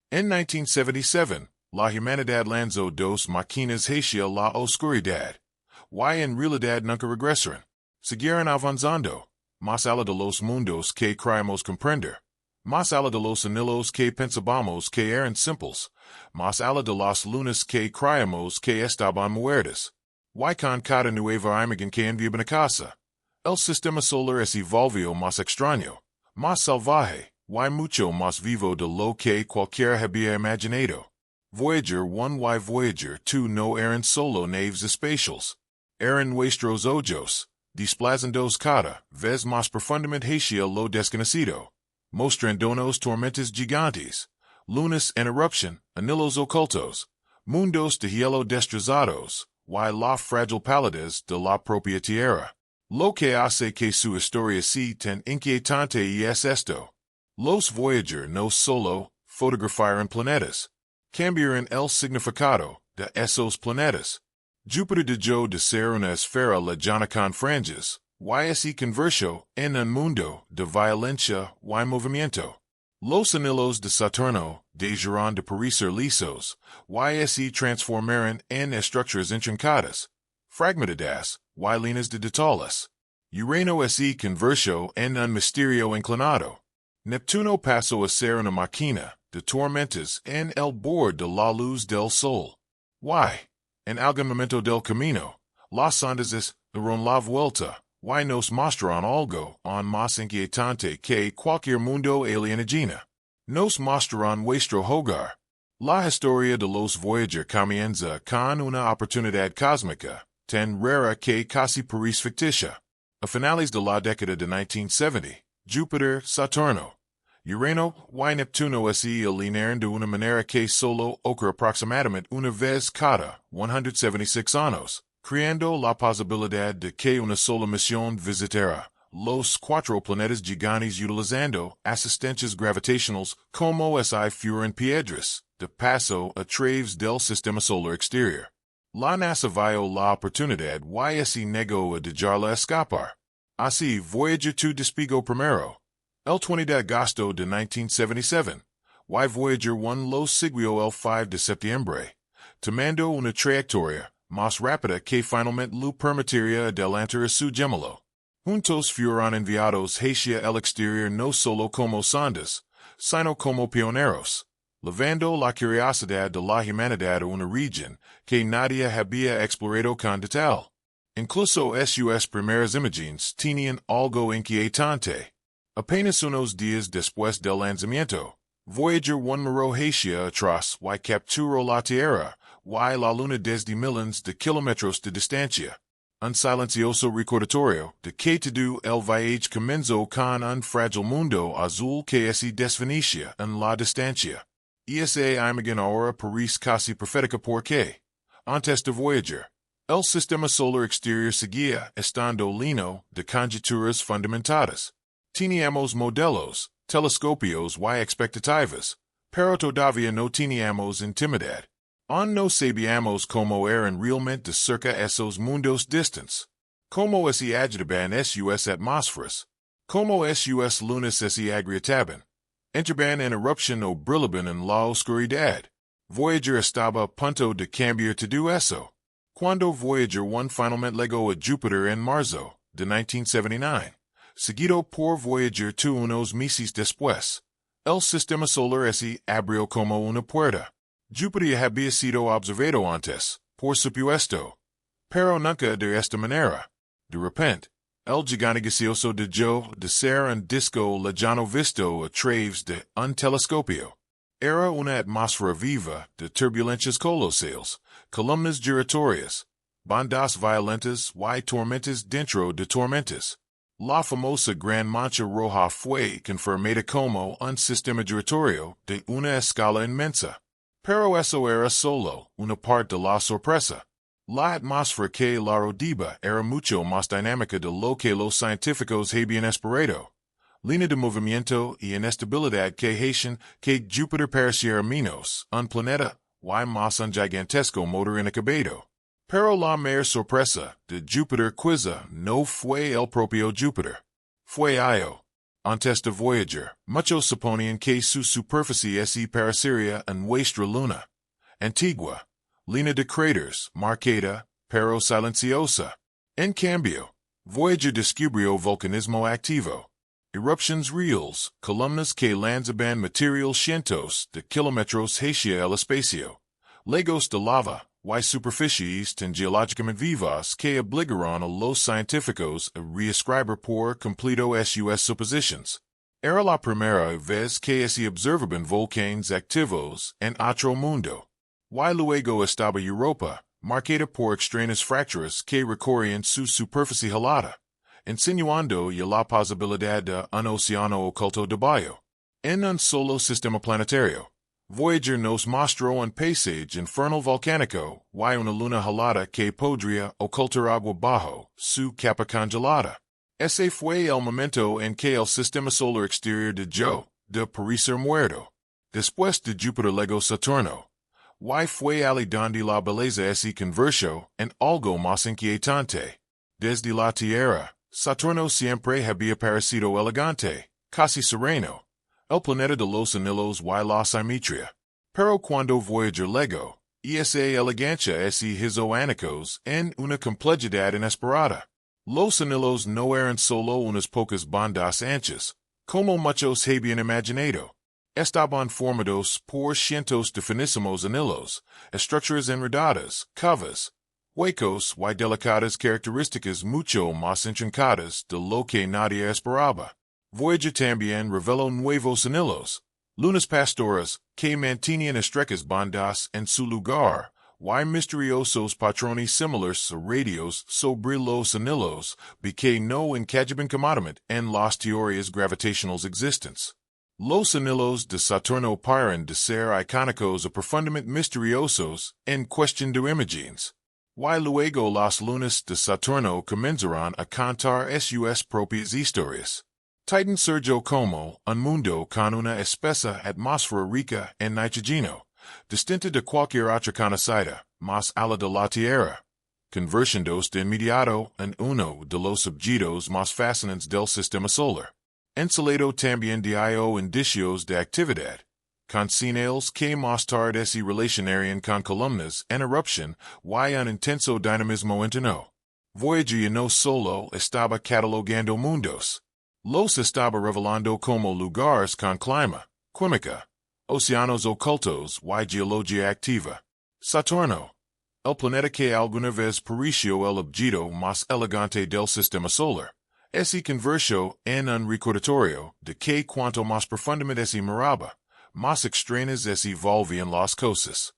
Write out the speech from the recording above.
En 1977, la humanidad lanzó dos máquinas hacia la oscuridad. Y en realidad nunca regresaron. Siguieron avanzando. Más allá de los mundos que creemos comprender. Más allá de los anhelos que pensábamos que eran simples. Más allá de las lunas que creemos que estaban muertas. Y con cada nueva imagen que enviaban a casa. El sistema solar es evolvió más extraño, más salvaje, y mucho más vivo de lo que cualquiera había imaginado. Voyager 1 y Voyager 2 no eran solo naves espaciales. Eran nuestros ojos, desplazándonos cada vez más profundamente hacia lo desconocido. Mostrándonos tormentas gigantes, lunas en erupción, anhelos ocultos, mundos de hielo destrozados, y la frágil palidez de la propia tierra. Lo que hace que su historia sea tan inquietante y es esto. Los Voyager no solo fotografaron planetas, cambiaron el significado de esos planetas. Júpiter dejó de ser una esfera lejana con franjas, y se convirtió en un mundo de violencia y movimiento. Los anhelos de Saturno dejaron de parecer lisos, y se transformaron en estructuras intrincadas, fragmentadas, y líneas de detalles. Urano se convirtió en un misterio inclinado. Neptuno pasó a ser una máquina de tormentas en el borde de la luz del sol. Y, en algún momento del camino, las ondas dieron la vuelta, y nos mostraron algo aún más inquietante que cualquier mundo alienígena. Nos mostraron nuestro hogar. La historia de los Voyager comienza con una oportunidad cósmica, tan rara que casi parece ficticia. A finales de la década de 1970, Júpiter, Saturno, Urano y Neptuno se alinearon de una manera que solo ocurre aproximadamente una vez cada 176 años, creando la posibilidad de que una sola misión visitara los cuatro planetas gigantes utilizando asistencias gravitacionales como si fueran piedras de paso a través del sistema solar exterior. La NASA vio la oportunidad y se negó a dejarla escapar. Así Voyager 2 despegó primero, el 20 de agosto de 1977, y Voyager 1 lo siguió el 5 de septiembre, tomando una trayectoria más rápida que finalmente lo permitiría adelantar a su gemelo. Juntos fueron enviados hacia el exterior no solo como sondas, sino como pioneros, llevando la curiosidad de la humanidad a una región que nadie había explorado con detalle. Incluso sus primeras imágenes tenían algo inquietante. Apenas unos días después del lanzamiento, Voyager 1 miró hacia atrás y capturó la Tierra y la Luna desde miles de kilómetros de distancia. Un silencioso recordatorio de que todo el viaje comenzó con un frágil mundo azul que se desvanecía en la distancia. Esa imagen ahora parece casi profética porque, antes de Voyager, el sistema solar exterior seguía estando lleno de conjeturas fundamentadas. Teníamos modelos, telescopios y expectativas, pero todavía no teníamos intimidad. Aún no sabíamos cómo eran realmente de cerca esos mundos distantes. Cómo se agitaban sus atmósferas. Cómo sus lunas se agrietaban. Entraban en erupción o brillaban en la oscuridad. Voyager estaba a punto de cambiar todo eso. Cuando Voyager 1 finalmente llegó a Júpiter en marzo de 1979, seguido por Voyager 2 unos meses después, el sistema solar se abrió como una puerta. Júpiter había sido observado antes, por supuesto, pero nunca de esta manera. De repente, el gigante gaseoso dejó de ser un disco lejano visto a través de un telescopio. Era una atmósfera viva de turbulencias colosales, columnas giratorias, bandas violentas y tormentas dentro de tormentas. La famosa Gran Mancha Roja fue confirmada como un sistema giratorio de una escala inmensa. Pero eso era solo una parte de la sorpresa. La atmósfera que la rodeaba era mucho más dinámica de lo que los científicos habían esperado. Línea de movimiento y inestabilidad que hacían que Júpiter pareciera menos un planeta y más un gigantesco motor inacabado. Pero la mayor sorpresa de Júpiter quizá no fue el propio Júpiter. Fue Io. Antes de Voyager, muchos suponían que su superficie se parecería a nuestra luna. Antigua, llena de cráteres, marcada, pero silenciosa. En cambio, Voyager descubrió volcanismo activo. Eruptions reales, columnas que lanzaban material cientos de kilómetros hacia el espacio. Lagos de lava, y superficies tan geológicamente vivas que obligaron a los científicos a reescribir por completo sus suposiciones. Era la primera vez que se observaban volcanes activos en otro mundo. Y luego estaba Europa, marcada por extrañas fracturas que recorrían su superficie helada, insinuando ya la posibilidad de un océano oculto debajo. En un solo sistema planetario, Voyager nos mostró un paisaje infernal volcánico y una luna helada que podría ocultar agua bajo su capa congelada. Ese fue el momento en que el sistema solar exterior dejó de parecer muerto. Después de Júpiter luego Saturno. Y fue allí donde la belleza se convirtió en algo más inquietante. Desde la Tierra, Saturno siempre había parecido elegante, casi sereno, el planeta de los anillos y la simetría. Pero cuando Voyager llegó, esa elegancia se hizo añicos en una complejidad inesperada. Los anillos no eran solo unas pocas bandas anchas, como muchos habían imaginado. Estaban formados por cientos de finísimos anillos, estructuras enredadas, cavas, huecos y delicadas características mucho más intrincadas de lo que nadie esperaba. Voyager también reveló nuevos anillos, lunas pastoras, que mantenían estrechas bandas en su lugar, y misteriosos patrones similares a radios sobre los anillos, que no encajaban cómodamente en las teorías gravitacionales existentes. Los anillos de Saturno paran de ser icónicos o profundamente misteriosos en cuestión de imágenes. Y luego las lunas de Saturno comenzaron a contar sus propias historias. Titan surgió como un mundo con una espesa atmósfera rica en nitrógeno, distinta de cualquier otra conocida, más allá de la Tierra, convirtiéndose de inmediato en uno de los objetos más fascinantes del sistema solar. Encelado también dio indicios de actividad, con señales que más tarde se relacionarían con columnas en erupción y un intenso dinamismo interno. Voyager no solo estaba catalogando mundos, los estaba revelando como lugares con clima, química, océanos ocultos y geología activa. Saturno, el planeta que alguna vez pareció el objeto más elegante del sistema solar, se convirtió en un recordatorio de que cuanto más profundamente se miraba, más extrañas se volvían las cosas.